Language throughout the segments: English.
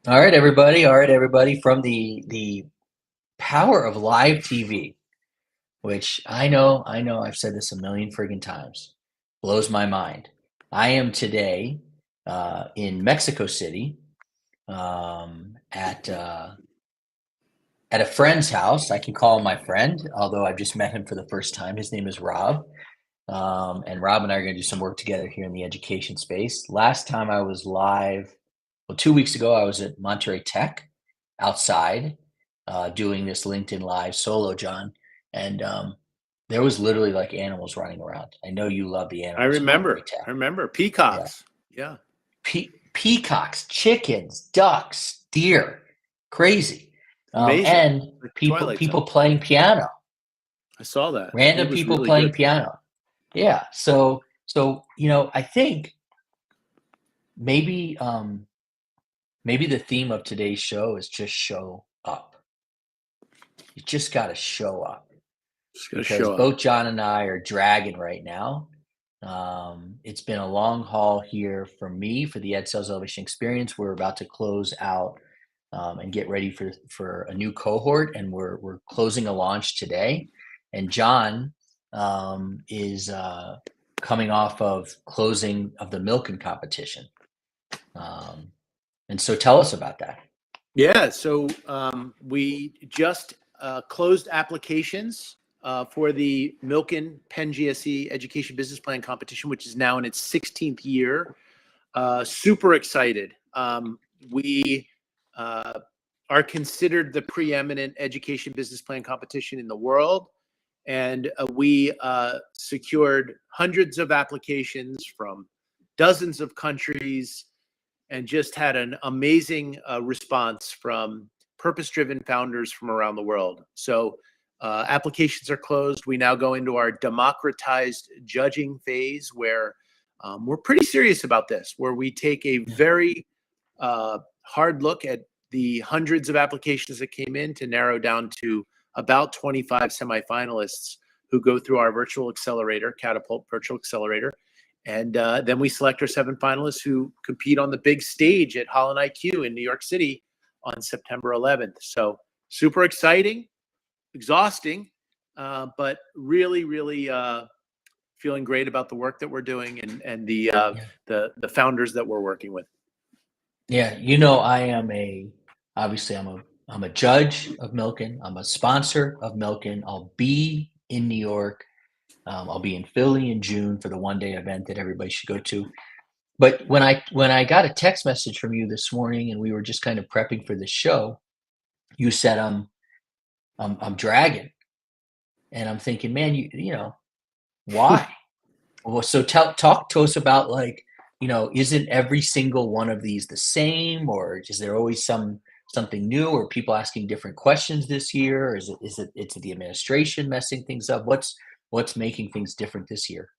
All right, everybody. All right, everybody. From the power of live TV, which I know, I've said this a million friggin' times, blows my mind. I am today in Mexico City at a friend's house. I can call him my friend, although I've just met him for the first time. His name is Rob, and Rob and I are going to do some work together here in the education space. Last time I was live, well, 2 weeks ago, I was at Monterey Tech outside doing this LinkedIn Live solo, John, and there was literally like animals running around. I know you love the I animals at Monterey remember. Tech. I remember Yeah, peacocks. Yeah, peacocks, chickens, ducks, deer, crazy, amazing. and Like people Twilight people Zone. playing piano, I saw that. It random was people really playing good. piano. Yeah, so I think maybe maybe the theme of today's show is just show up. You just got to show up Just gotta because show up. both John and I are dragging right now. It's been a long haul here for me for the Edsales Elevation Experience. We're about to close out and get ready for a new cohort, and we're closing a launch today. And John is coming off of closing of the Milken competition, um, and so tell us about that. Yeah. So we just closed applications for the Milken Penn GSE Education Business Plan Competition, which is now in its 16th year. Super excited. We are considered the preeminent education business plan competition in the world. And we secured hundreds of applications from dozens of countries and just had an amazing response from purpose-driven founders from around the world. So applications are closed. We now go into our democratized judging phase where we're pretty serious about this, where we take a very hard look at the hundreds of applications that came in to narrow down to about 25 semifinalists who go through our virtual accelerator, Catapult Virtual Accelerator. And then we select our 7 finalists who compete on the big stage at Holland IQ in New York City on September 11th. So super exciting, exhausting, but really, really feeling great about the work that we're doing and Yeah. the founders that we're working with. Yeah, I am obviously I'm a judge of Milken. I'm a sponsor of Milken. I'll be in New York. I'll be in Philly in June for the one-day event that everybody should go to. But when I got a text message from you this morning and we were just kind of prepping for the show, you said I'm dragging, and I'm thinking, man, why? Well, so talk to us about like, isn't every single one of these the same, or is there always something new, or people asking different questions this year? Or is it the administration messing things up? What's making things different this year?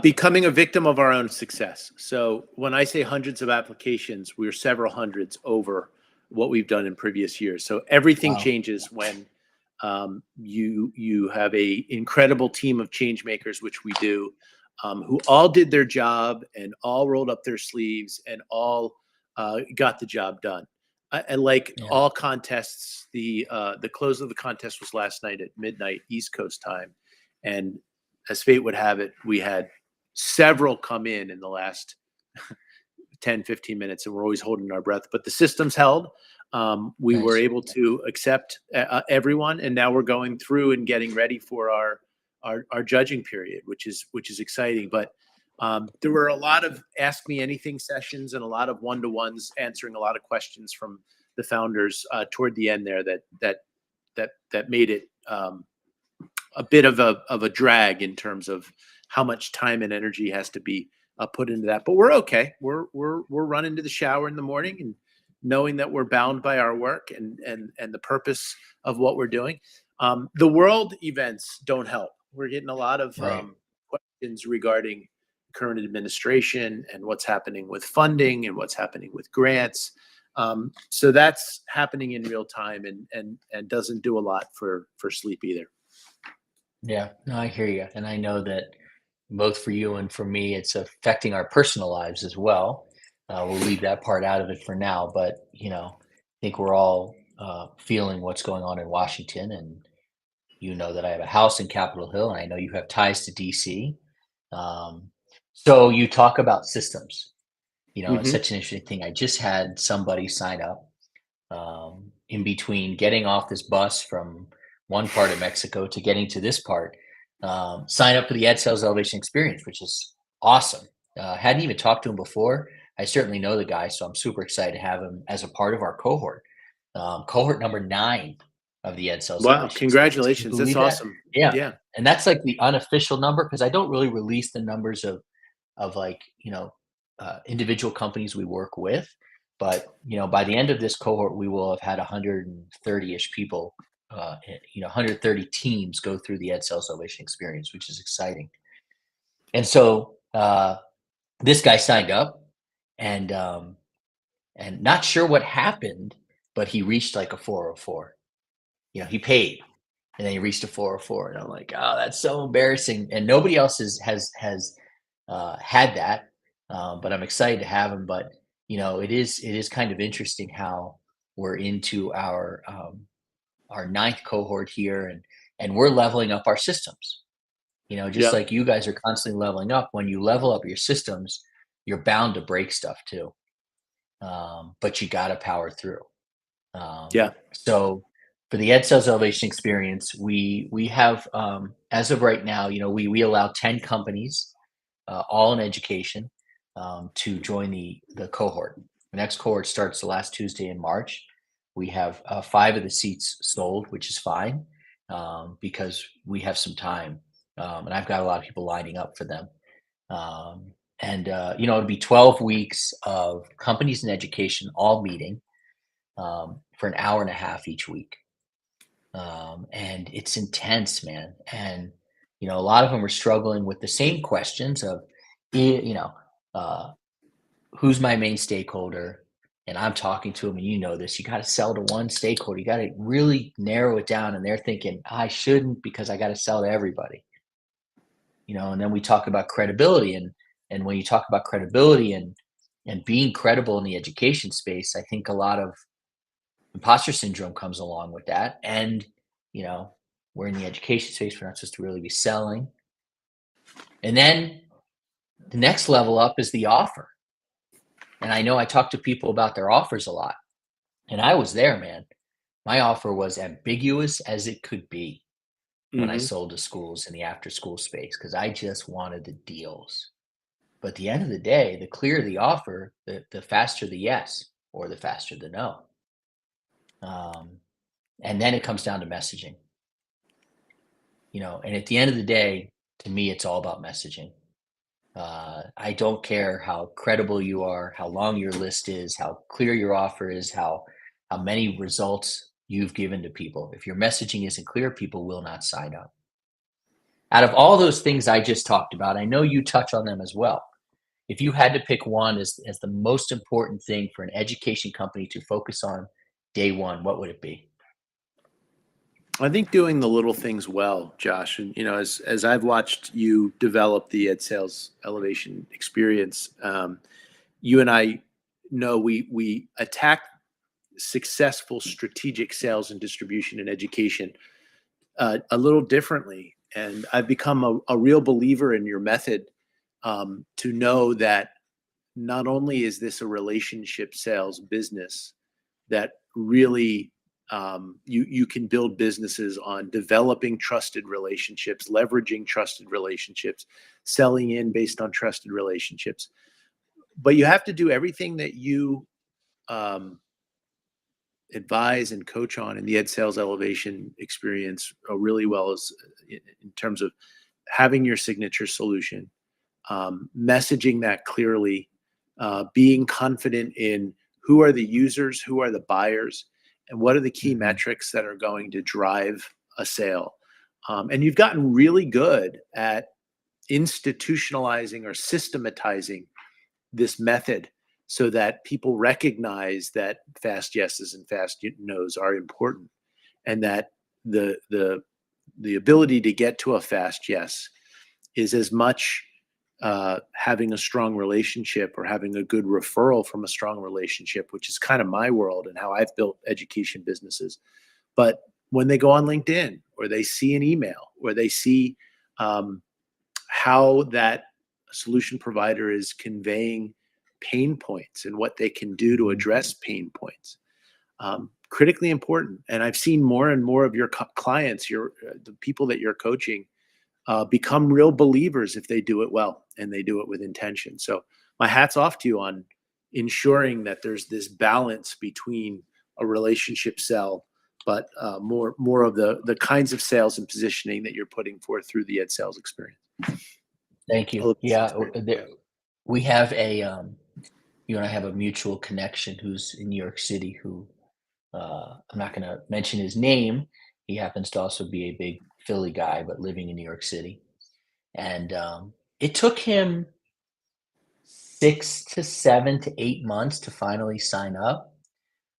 Becoming a victim of our own success. So when I say hundreds of applications, we're several hundreds over what we've done in previous years. So everything Wow. changes when you have a incredible team of change makers, which we do, who all did their job and all rolled up their sleeves and all got the job done. And like Yeah. all contests, the close of the contest was last night at midnight East Coast time, and as fate would have it, we had several come in the last 10, 15 minutes, and we're always holding our breath. But the system's held. We were Nice. able to accept everyone, and now we're going through and getting ready for our judging period, which is exciting. But there were a lot of ask me anything sessions and a lot of one-to-ones answering a lot of questions from the founders toward the end there that made it a bit of a drag in terms of how much time and energy has to be put into that. But we're okay. We're running to the shower in the morning and knowing that we're bound by our work and the purpose of what we're doing. The world events don't help. We're getting a lot of Right. questions regarding current administration and what's happening with funding and what's happening with grants. So that's happening in real time and doesn't do a lot for sleep either. Yeah. No, I hear you, and I know that both for you and for me, it's affecting our personal lives as well. We'll leave that part out of it for now, but I think we're all feeling what's going on in Washington, and that I have a house in Capitol Hill, and I know you have ties to DC. Um, so you talk about systems. It's Hmm. such an interesting thing. I just had somebody sign up in between getting off this bus from one part of Mexico to getting to this part. Sign up for the Edsales Elevation Experience, which is awesome. Hadn't even talked to him before. I certainly know the guy, so I'm super excited to have him as a part of our cohort. Cohort number 9 of the Edsales Wow, Elevation Experience. Can you congratulations. That's believe that? awesome. Yeah. Yeah. And that's like the unofficial number because I don't really release the numbers of like individual companies we work with, but by the end of this cohort we will have had 130-ish people, 130 teams go through the Edsales Elevation Experience, which is exciting. And so this guy signed up, and not sure what happened, but he reached like a 404. He paid, and then he reached a 404, and I'm like, oh, that's so embarrassing. And nobody else has had that, but I'm excited to have him. But it is kind of interesting how we're into our ninth cohort here, and we're leveling up our systems. Just Yep. like you guys are constantly leveling up. When you level up your systems, you're bound to break stuff too, but you got to power through. Yeah. So for the Edsales Elevation Experience, we have, as of right now, we allow 10 companies, all in education, to join the cohort. The next cohort starts the last Tuesday in March. We have 5 of the seats sold, which is fine, because we have some time, and I've got a lot of people lining up for them. And it'll be 12 weeks of companies in education all meeting, for an hour and a half each week. And it's intense, man. And a lot of them are struggling with the same questions of, you know, uh, who's my main stakeholder? And I'm talking to them, and this. You got to sell to one stakeholder. You got to really narrow it down. And they're thinking, I shouldn't because I got to sell to everybody. And then we talk about credibility, and when you talk about credibility and being credible in the education space, I think a lot of imposter syndrome comes along with that. And, you know, we're in the education space. We're not supposed to really be selling. And then the next level up is the offer. And I know I talk to people about their offers a lot. And I was there, man. My offer was ambiguous as it could be when I Hmm. sold to schools in the after school space because I just wanted the deals. But at the end of the day, the clearer the offer, the faster the yes or the faster the no. Um, and then it comes down to messaging. And at the end of the day, to me, it's all about messaging. I don't care how credible you are, how long your list is, how clear your offer is, how many results you've given to people. If your messaging isn't clear, people will not sign up. Out of all those things I just talked about, I know you touch on them as well. If you had to pick one as the most important thing for an education company to focus on day one, what would it be? I think doing the little things well, Josh, and as I've watched you develop the Ed Sales Elevation Experience, you and I know we attack successful strategic sales and distribution and education a little differently. And I've become a real believer in your method, to know that not only is this a relationship sales business that really, you can build businesses on developing trusted relationships, leveraging trusted relationships, selling in based on trusted relationships, but you have to do everything that you um, advise and coach on in the Ed Sales Elevation Experience really well, as in terms of having your signature solution, messaging that clearly, being confident in who are the users, who are the buyers, and what are the key Hmm. metrics that are going to drive a sale. And you've gotten really good at institutionalizing or systematizing this method so that people recognize that fast yeses and fast nos are important, and that the ability to get to a fast yes is as much having a strong relationship or having a good referral from a strong relationship, which is kind of my world and how I've built education businesses. But when they go on LinkedIn or they see an email or they see how that solution provider is conveying pain points and what they can do to address pain points, critically important. And I've seen more and more of your clients, the people that you're coaching, become real believers if they do it well and they do it with intention. So my hat's off to you on ensuring that there's this balance between a relationship sell, but more of the kinds of sales and positioning that you're putting forth through the Edsales experience. Thank you. Yeah, we have you and I have a mutual connection who's in New York City who, I'm not going to mention his name. He happens to also be a big Philly guy, but living in New York City. And it took him 6 to 7 to 8 months to finally sign up.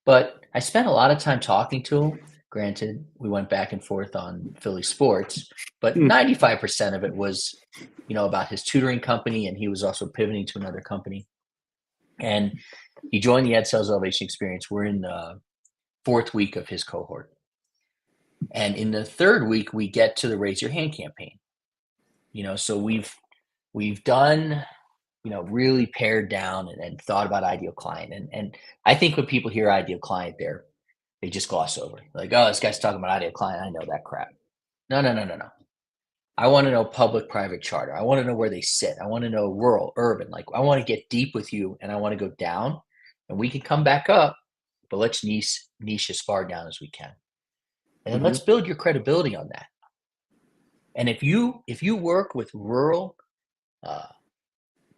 But I spent a lot of time talking to him. Granted, we went back and forth on Philly sports, but 95% of it was, about his tutoring company, and he was also pivoting to another company. And he joined the Edsales Elevation Experience. We're in the 4th week of his cohort. And in the 3rd week, we get to the Raise Your Hand campaign. So we've done, really pared down and thought about ideal client. And I think when people hear ideal client there, they just gloss over. Like, oh, this guy's talking about ideal client. I know that crap. No. I want to know public-private charter. I want to know where they sit. I want to know rural, urban. Like, I want to get deep with you, and I want to go down, and we can come back up, but let's niche as far down as we can. And then let's build your credibility on that. And if you work with rural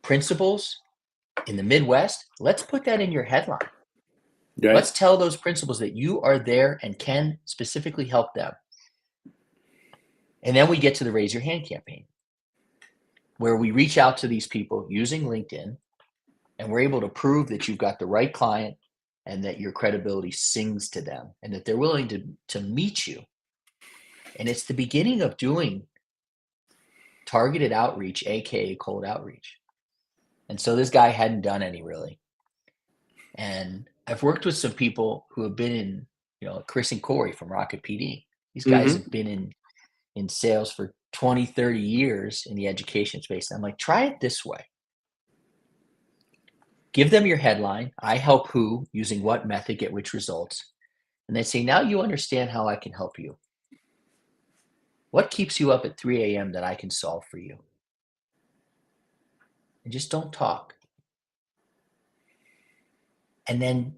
principals in the Midwest, let's put that in your headline. Right. Let's tell those principals that you are there and can specifically help them. And then we get to the Raise Your Hand campaign, where we reach out to these people using LinkedIn, and we're able to prove that you've got the right client and that your credibility sings to them and that they're willing to meet you. And it's the beginning of doing targeted outreach, aka cold outreach. And so this guy hadn't done any really. And I've worked with some people who have been in, Chris and Corey from Rocket PD. These guys have been in sales for 20, 30 years in the education space. And I'm like, try it this way. Give them your headline. I help who, using what method, get which results. And they say, now you understand how I can help you. What keeps you up at 3 a.m. that I can solve for you? And just don't talk. And then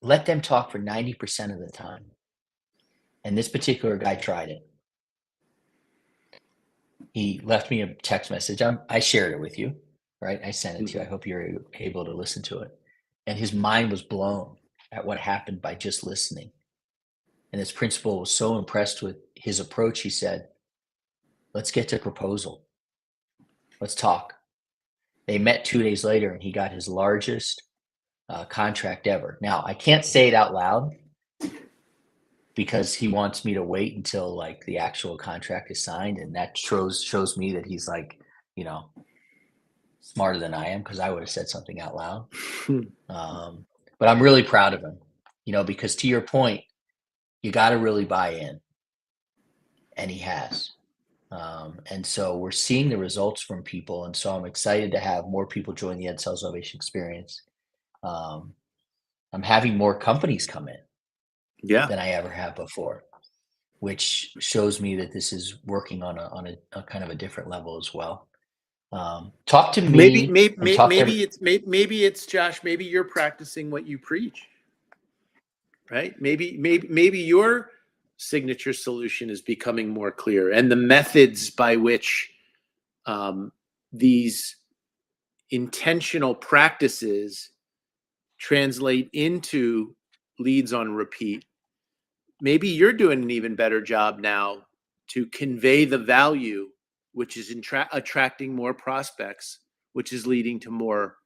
let them talk for 90% of the time. And this particular guy tried it. He left me a text message. I shared it with you, right? I sent it to you. I hope you're able to listen to it. And his mind was blown at what happened by just listening. And this principal was so impressed with his approach. He said, let's get to proposal. Let's talk. They met 2 days later, and he got his largest contract ever. Now, I can't say it out loud because he wants me to wait until like the actual contract is signed. And that shows me that he's like, smarter than I am, because I would have said something out loud. But I'm really proud of him, because to your point, you got to really buy in. And he has. And so we're seeing the results from people. And so I'm excited to have more people join the Edsales Elevation Experience. I'm having more companies come in than I ever have before, which shows me that this is working on a kind of a different level as well. Talk to me. Maybe it's Josh. Maybe you're practicing what you preach, right? Maybe your signature solution is becoming more clear, and the methods by which these intentional practices translate into leads on repeat. Maybe you're doing an even better job now to convey the value, which is attracting more prospects, which is leading to more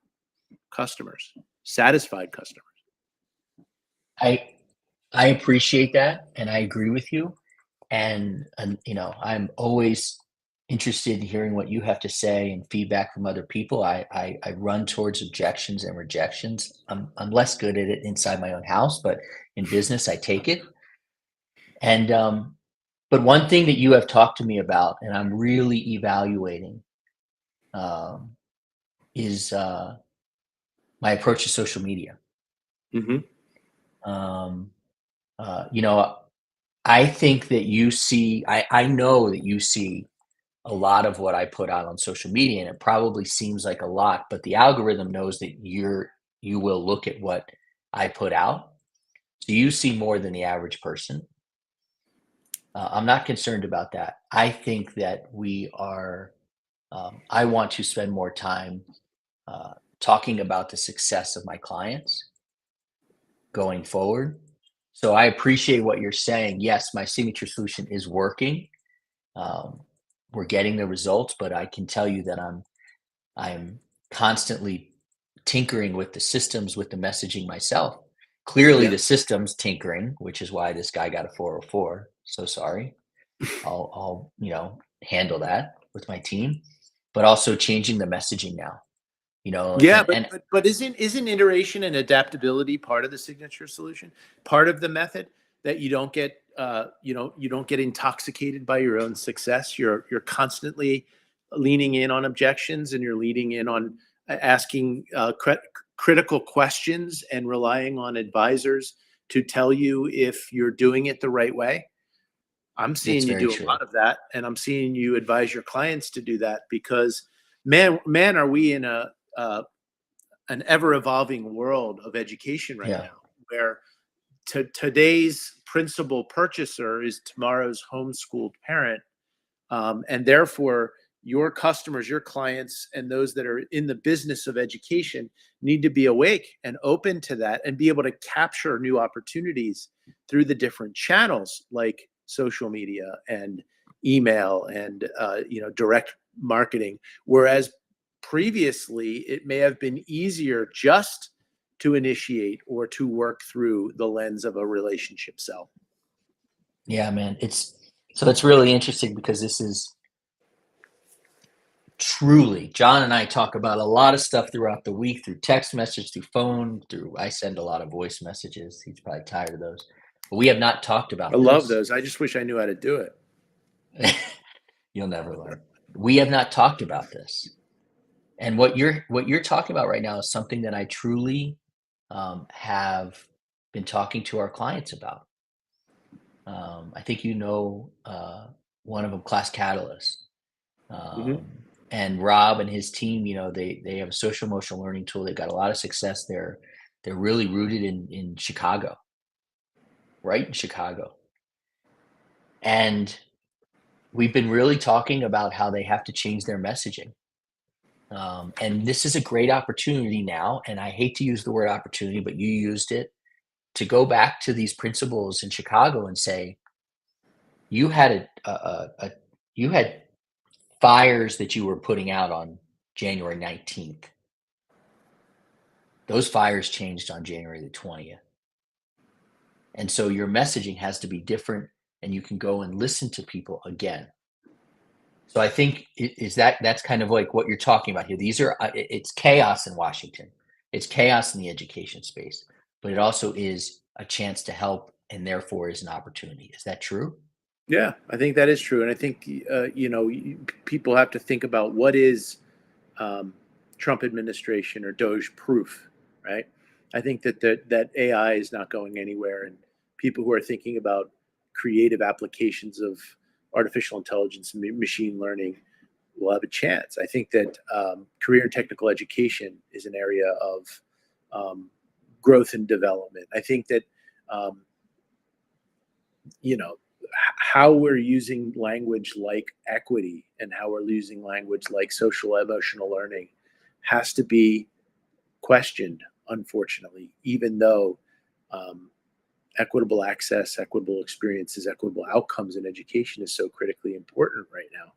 customers, satisfied customers. I appreciate that, and I agree with you. And I'm always interested in hearing what you have to say and feedback from other people. I run towards objections and rejections. I'm less good at it inside my own house, but in business, I take it. And but one thing that you have talked to me about, and I'm really evaluating, um, is my approach to social media. Hmm. Um, you know, I think that I know that you see a lot of what I put out on social media, and it probably seems like a lot, but the algorithm knows that you will look at what I put out. So you see more than the average person. I'm not concerned about that. I think that I want to spend more time uh, talking about the success of my clients going forward. So I appreciate what you're saying. Yes, my signature solution is working. Um, we're getting the results, but I can tell you that I'm constantly tinkering with the systems, with the messaging myself. Clearly, Yeah. the system's tinkering, which is why this guy got a 404. So sorry. I'll handle that with my team, but also changing the messaging now. Yeah, And but isn't iteration and adaptability part of the signature solution? Part of the method that you don't get you don't get intoxicated by your own success. You're constantly leaning in on objections, and you're leaning in on asking critical questions and relying on advisors to tell you if you're doing it the right way. I'm it's seeing you very do a true. lot of that, and I'm seeing you advise your clients to do that because, man, are we in an ever evolving world of education right Yeah. now, where today's principal purchaser is tomorrow's homeschooled parent, and therefore your customers, your clients, and those that are in the business of education need to be awake and open to that and be able to capture new opportunities through the different channels like social media and email and direct marketing. Whereas previously it may have been easier just to initiate or to work through the lens of a relationship sell. Yeah, man. It's really interesting because this is truly John and I talk about a lot of stuff throughout the week through text message, through phone, through I send a lot of voice messages. He's probably tired of those. But we have not talked I about love this. those. I just wish I knew how to do it. You'll never learn. We have not talked about this. And what you're talking about right now is something that I truly have been talking to our clients about. I think one of them, Class Catalyst, Hmm. and Rob and his team. They have a social emotional learning tool. They've got a lot of success there. They're really rooted in Chicago, right in Chicago, and we've been really talking about how they have to change their messaging. And this is a great opportunity now. And I hate to use the word opportunity, but you used it to go back to these principals in Chicago and say, you had you had fires that you were putting out on January 19th. Those fires changed on January the 20th. And so your messaging has to be different and you can go and listen to people again. So I think that's kind of like what you're talking about here. It's chaos in Washington. It's chaos in the education space, but it also is a chance to help and therefore is an opportunity. Is that true? Yeah, I think that is true, and I think people have to think about what is um, Trump administration or Doge proof, right? I think that AI is not going anywhere, and people who are thinking about creative applications of artificial intelligence and machine learning will have a chance. I think that career and technical education is an area of um, growth and development. I think that um, you know how we're using language like equity and how we're using language like social emotional learning has to be questioned, unfortunately, even though um, equitable access, equitable experiences, equitable outcomes in education is so critically important right now.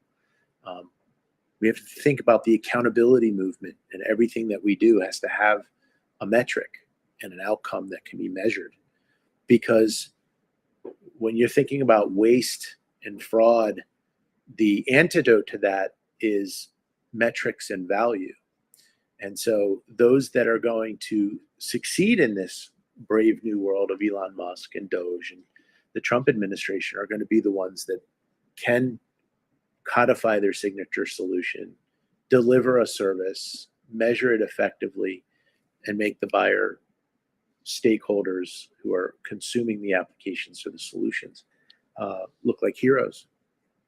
We have to think about the accountability movement, and everything that we do has to have a metric and an outcome that can be measured, because when you're thinking about waste and fraud the antidote to that is metrics and value. And so those that are going to succeed in this brave new world of Elon Musk and Doge and the Trump administration are going to be the ones that can codify their signature solution, deliver a service, measure it effectively, and make the buyer stakeholders who are consuming the applications or the solutions look like heroes.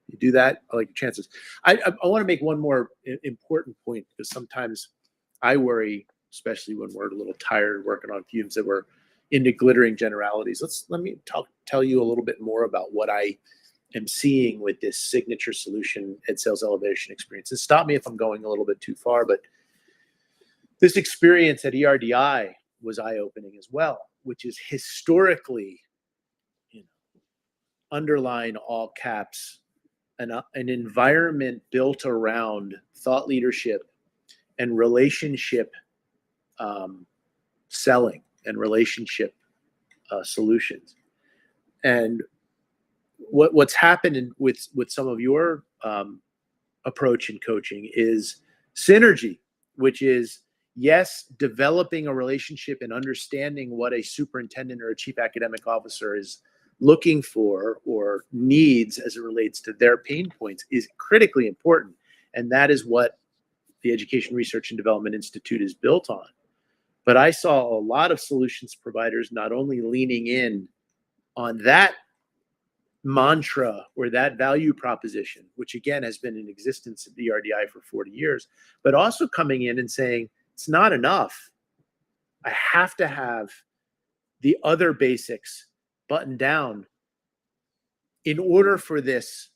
You do that, I like your chances. I want to make one more important point, because sometimes I worry, especially when we're a little tired working on fumes, that we're into glittering generalities. Let me tell you a little bit more about what I am seeing with this signature solution Edsales elevation experience. And stop me if I'm going a little bit too far, but this experience at ERDI was eye-opening as well, which is historically, underline all caps, an environment built around thought leadership and relationship selling and relationship solutions. And what's happened with some of your approach in coaching is synergy, which is, yes, developing a relationship and understanding what a superintendent or a chief academic officer is looking for or needs as it relates to their pain points is critically important. And that is what the Education Research and Development Institute is built on. But I saw a lot of solutions providers not only leaning in on that mantra or that value proposition, which again has been in existence at the RDI for 40 years, but also coming in and saying, it's not enough. I have to have the other basics buttoned down in order for this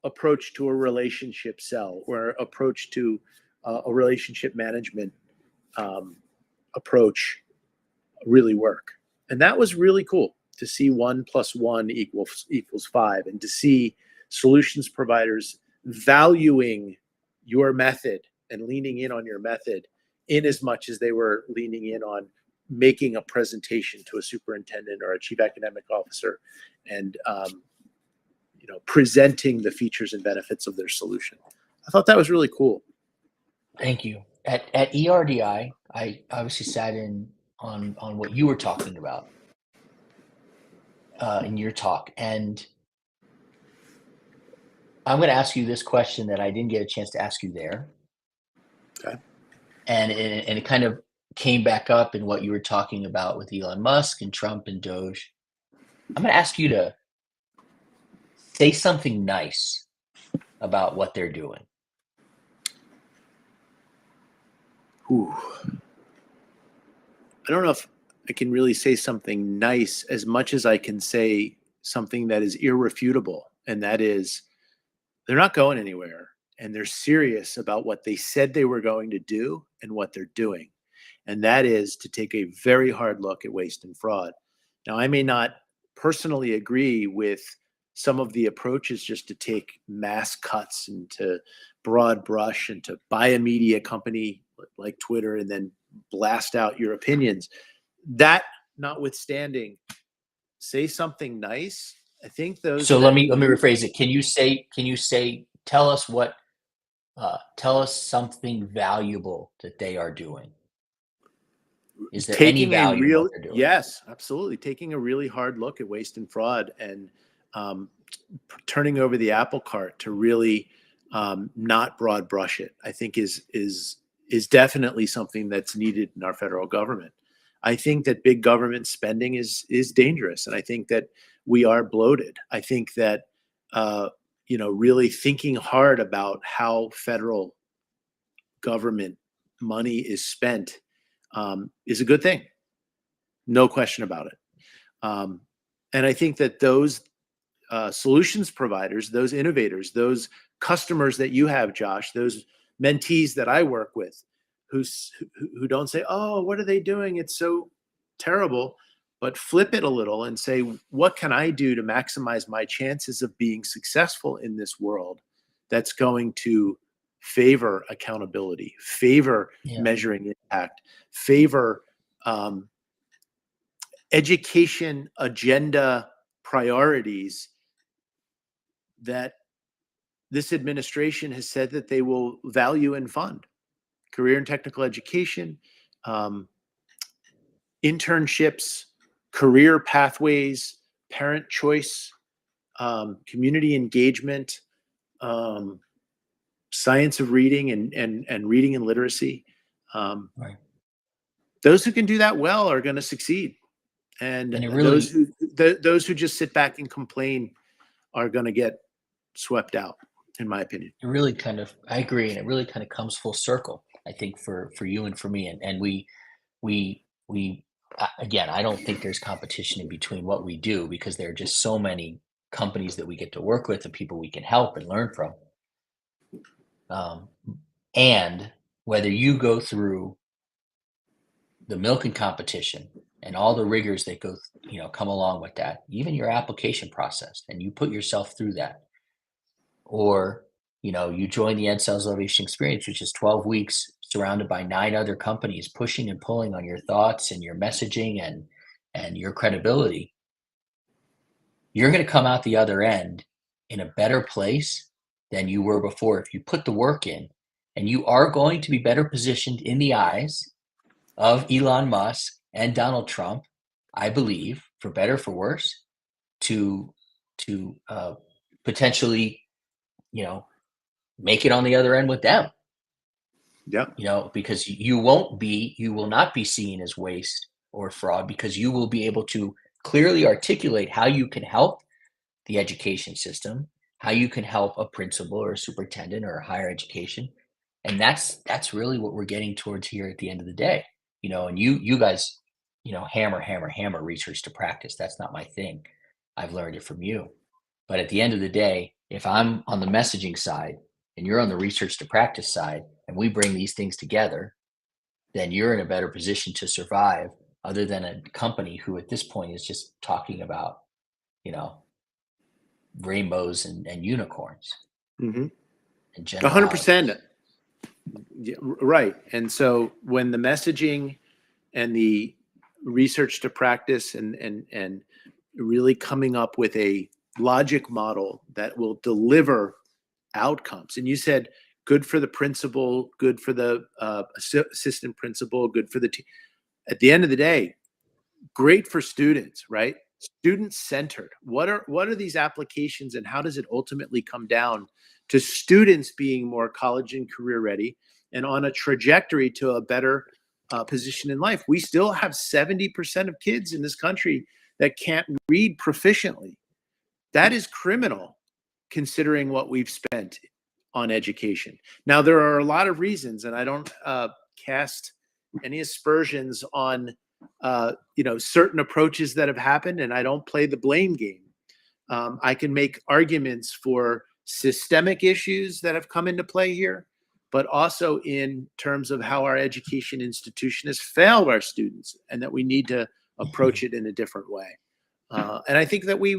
approach to a relationship sell or approach to a relationship management approach really work. And that was really cool to see 1 + 1 equals 5, and to see solutions providers valuing your method and leaning in on your method in as much as they were leaning in on making a presentation to a superintendent or a chief academic officer and presenting the features and benefits of their solution. I thought that was really cool. Thank you. At ERDI, I obviously sat in on what you were talking about in your talk, and I'm going to ask you this question that I didn't get a chance to ask you there. Okay. And it kind of came back up in what you were talking about with Elon Musk and Trump and Doge. I'm going to ask you to say something nice about what they're doing. Ooh. I don't know if I can really say something nice as much as I can say something that is irrefutable. And that is, they're not going anywhere, and they're serious about what they said they were going to do and what they're doing. And that is to take a very hard look at waste and fraud. Now, I may not personally agree with some of the approaches just to take mass cuts and to broad brush and to buy a media company like Twitter and then blast out your opinions. That notwithstanding, say something nice. I think those. So let me rephrase it. Can you say tell us something valuable that they are doing? Is there any value in what they're doing? Yes, absolutely. Taking a really hard look at waste and fraud and turning over the apple cart to really not broad brush it, I think is definitely something that's needed in our federal government. I think that big government spending is dangerous, and I think that we are bloated. I think that really thinking hard about how federal government money is spent is a good thing. No question about it. And I think that those solutions providers, those innovators, those customers that you have, Josh, those mentees that I work with, who don't say, "Oh, what are they doing? It's so terrible," but flip it a little and say, "What can I do to maximize my chances of being successful in this world that's going to favor accountability, favor measuring impact, favor education agenda priorities that this administration has said that they will value and fund career and technical education, um, internships, career pathways, parent choice, community engagement, um, science of reading and reading and literacy. Right. Those who can do that well are going to succeed, and And those who just sit back and complain are going to get swept out, in my opinion. I agree, and it really kind of comes full circle, I think, for you and for me. And we again, I don't think there's competition in between what we do, because there are just so many companies that we get to work with and people we can help and learn from. Um, and whether you go through the milking competition and all the rigors that come along with that, even your application process, and you put yourself through that, or you join the Edsales Elevation Experience, which is 12 weeks surrounded by 9 other companies pushing and pulling on your thoughts and your messaging and your credibility. You're going to come out the other end in a better place than you were before if you put the work in, and you are going to be better positioned in the eyes of Elon Musk and Donald Trump, I believe, for better for worse, to potentially make it on the other end with them. Yeah. Because you will not be seen as waste or fraud, because you will be able to clearly articulate how you can help the education system, how you can help a principal or a superintendent or a higher education. And that's really what we're getting towards here at the end of the day. And you guys, hammer research to practice. That's not my thing. I've learned it from you. But at the end of the day, if I'm on the messaging side and you're on the research to practice side, and we bring these things together, then you're in a better position to survive, other than a company who at this point is just talking about, rainbows and unicorns Mm-hmm. and 100%. generalities. Yeah, right. And so when the messaging and the research to practice and really coming up with a logic model that will deliver outcomes, and you said good for the principal, good for the assistant principal, good for the team. At the end of the day, great for students, right? Student centered. What are these applications, and how does it ultimately come down to students being more college and career ready and on a trajectory to a better position in life? We still have 70% of kids in this country that can't read proficiently. That is criminal, considering what we've spent on education. Now, there are a lot of reasons, and I don't cast any aspersions on certain approaches that have happened, and I don't play the blame game. I can make arguments for systemic issues that have come into play here, but also in terms of how our education institution has failed our students, and that we need to approach it in a different way. And I think that we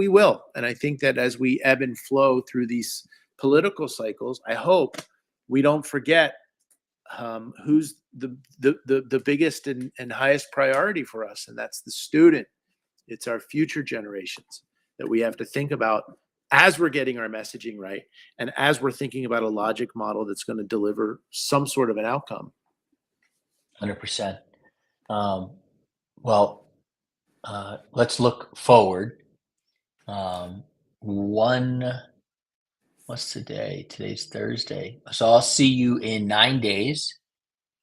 will. And I think that as we ebb and flow through these political cycles, I hope we don't forget who's the biggest and highest priority for us, and that's the student. It's our future generations that we have to think about as we're getting our messaging right, and as we're thinking about a logic model that's going to deliver some sort of an outcome. 100%. Well, let's look forward. What's today? Today's Thursday. So I'll see you in 9 days,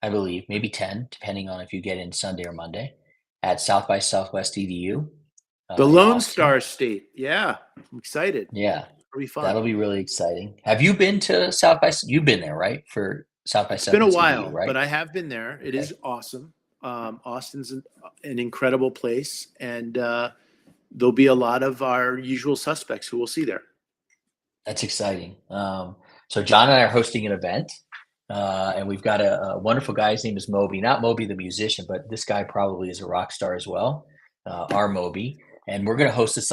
I believe, maybe 10, depending on if you get in Sunday or Monday, at South by Southwest EDU The in Lone Austin. Star State. Yeah, I'm excited. Yeah, It'll be fun. that'll be really exciting. Have you been to South by? You've been there, right? For South by It's been a Southwest while, EDU, right? but I have been there. It is awesome. Austin's an incredible place, and there'll be a lot of our usual suspects who we'll see there. That's exciting. So John and I are hosting an event, and we've got a wonderful guy. His name is Moby, not Moby the musician, but this guy probably is a rock star as well, our Moby. And we're going to host this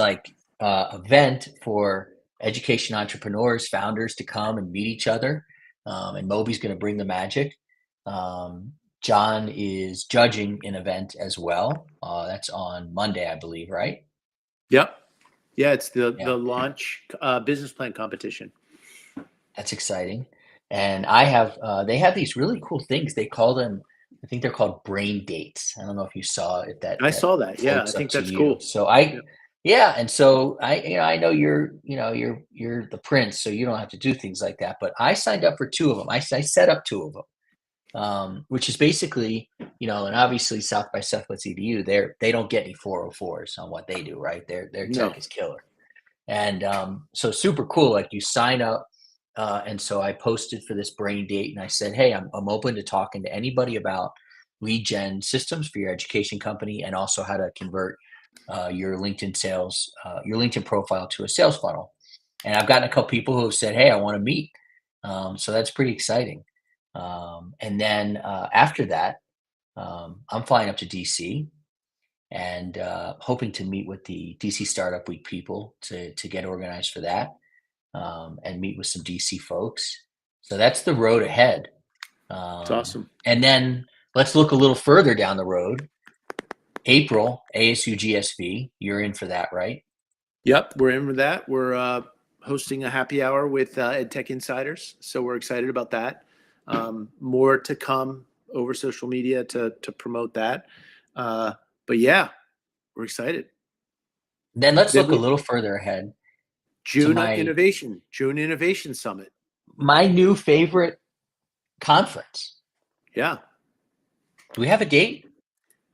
event for education entrepreneurs, founders to come and meet each other. And Moby's going to bring the magic. John is judging an event as well. That's on Monday, I believe, right? Yep. Yeah, it's the launch business plan competition. That's exciting. And I have, they have these really cool things. They call them, I think they're called brain dates. I don't know if you saw if I that saw that. Yeah, I floats up think to that's you. cool. So Yeah. yeah. And so I know you're the prince, so you don't have to do things like that. But I signed up for two of them. I set up two of them, which is basically, and obviously South by Southwest EDU, they don't get any 404s on what they do, right? Their No. tech is killer. And so super cool. Like you sign up. And so I posted for this brain date and I said, hey, I'm open to talking to anybody about lead gen systems for your education company and also how to convert your LinkedIn sales, your LinkedIn profile to a sales funnel. And I've gotten a couple people who have said, hey, I want to meet. So that's pretty exciting. And then after that, I'm flying up to DC and hoping to meet with the DC Startup Week people to get organized for that, and meet with some DC folks. So that's the road ahead. It's awesome. And then let's look a little further down the road. April, ASU GSV, you're in for that, right? Yep, we're in with that. We're hosting a happy hour with EdTech Insiders, so we're excited about that. More to come over social media to promote that. But yeah, we're excited. Then let's Then look a we little further ahead to June Innovation Summit. my new favorite conference. Yeah, Do we have a date?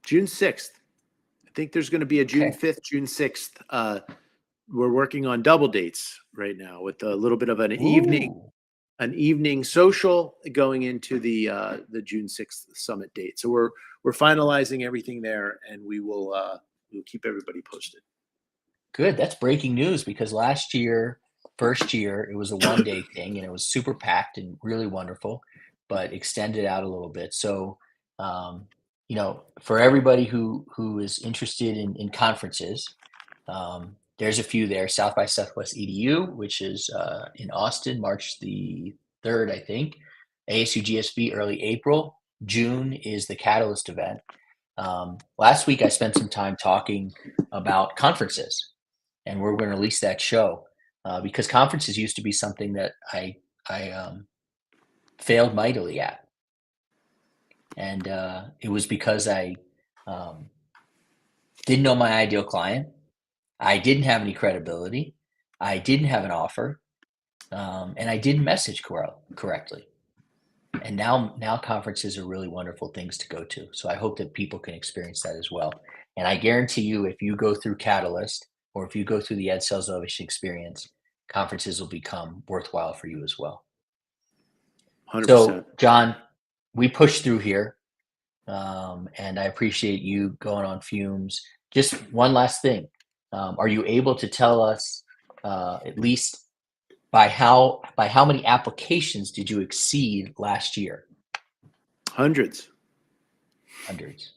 June 6th. I think there's going to be a June Okay. 5th, June 6th. We're working on double dates right now with a little bit of Ooh, an evening social going into the June 6th summit date. So we're finalizing everything there, and we'll keep everybody posted. good. That's breaking news because last year, first year, it was a 1 day thing and it was super packed and really wonderful, but extended out a little bit. So, for everybody who is interested in conferences, there's a few there. South by Southwest EDU, which is in Austin, March the 3rd, I think. ASU GSV early April. June is the Catalyst event. Last week, I spent some time talking about conferences, and we're going to release that show because conferences used to be something that I failed mightily at, and it was because I um, didn't know my ideal client. I didn't have any credibility. I didn't have an offer, and I didn't message correctly. And now conferences are really wonderful things to go to. So I hope that people can experience that as well. And I guarantee you, if you go through Catalyst or if you go through the Edsales Elevation experience, conferences will become worthwhile for you as well. 100%. So, John, we pushed through here, and I appreciate you going on fumes. Just one last thing. Are you able to tell us at least by how many applications did you exceed last year? Hundreds. Hundreds.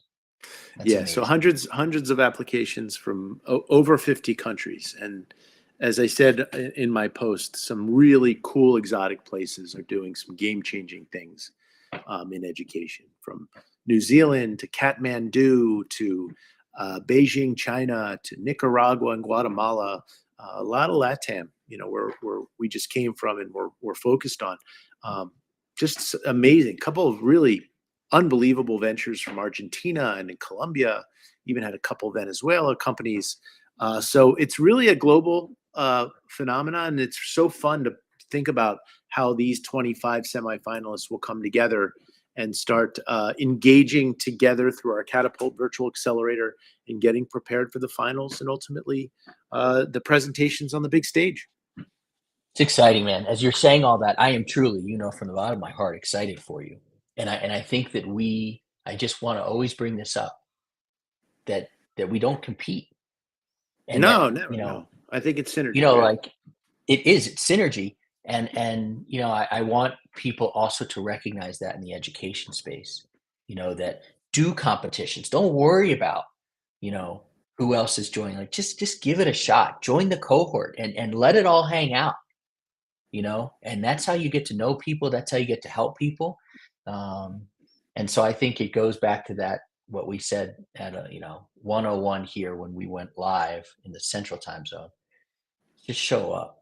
That's Yeah, so amazing. hundreds of applications from over 50 countries. And as I said in my post, some really cool exotic places are doing some game-changing things in education, from New Zealand to Kathmandu to Beijing, China to Nicaragua and Guatemala. A lot of LATAM, where we just came from and we're focused on. Just amazing. Couple of really unbelievable ventures from Argentina and in Colombia. Even had a couple of Venezuela companies. So it's really a global phenomenon, and it's so fun to think about how these 25 semifinalists will come together and start engaging together through our Catapult Virtual Accelerator and getting prepared for the finals and ultimately the presentations on the big stage. It's exciting, man. As you're saying all that, I am truly, from the bottom of my heart, excited for you. And I think that I just want to always bring this up that we don't compete and that, No, never. No, I think it's synergy. Yeah, like it's synergy. And I want people also to recognize that in the education space, that do competitions. Don't worry about, you know, who else is joining. Like just give it a shot. Join the cohort and let it all hang out, and that's how you get to know people. That's how you get to help people. Um, and so I think it goes back to that, what we said at 101 here when we went live in the central time zone. Just show up.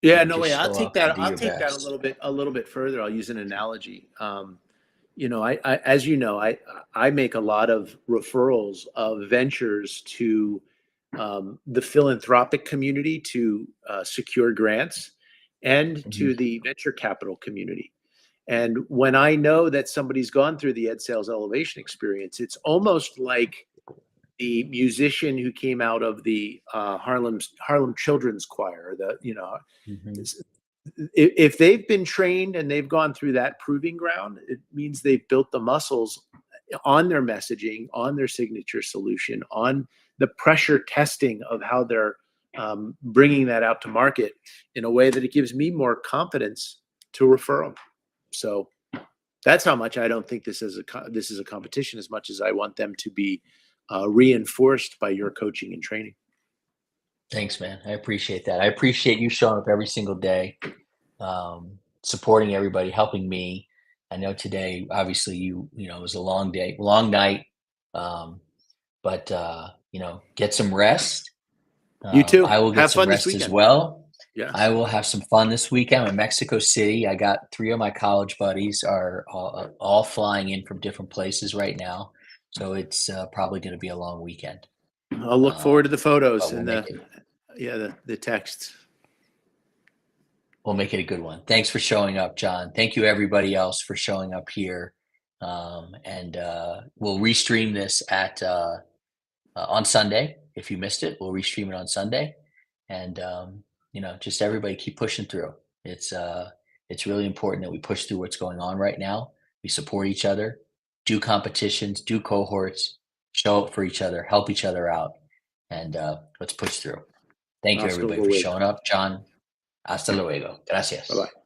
Yeah, and no just way. I'll show take up that. and do I'll your take that best. a little bit further. I'll use an analogy. As you know, I make a lot of referrals of ventures to the philanthropic community to secure grants, and Mhm. to the venture capital community. And when I know that somebody's gone through the Edsales elevation experience, it's almost like the musician who came out of the Harlem Children's Choir. Mhm. If they've been trained and they've gone through that proving ground, it means they've built the muscles on their messaging, on their signature solution, on the pressure testing of how they're bringing that out to market in a way that it gives me more confidence to refer them. So that's how much I don't think this is a competition, as much as I want them to be reinforced by your coaching and training. Thanks, man. I appreciate that. I appreciate you showing up every single day, supporting everybody, helping me. I know today, obviously, it was a long day, long night, um, but get some rest. You too. I will get Have some fun this rest as weekend. well. I Yes. will have some fun this weekend. I'm in Mexico City. I got three of my college buddies are all flying in from different places right now, so it's probably going to be a long weekend. I'll look Um, forward to the photos but and the texts. we'll make it a good one. Thanks for showing up, John. Thank you, everybody else, for showing up here. And we'll restream this at on Sunday. If you missed it, we'll restream it on Sunday. And just everybody keep pushing through. It's really important that we push through what's going on right now. We support each other, do competitions, do cohorts, show up for each other, help each other out, and let's push through. Thank you, Hasta everybody, for luego. showing up. John, hasta luego. Bye Gracias. bye.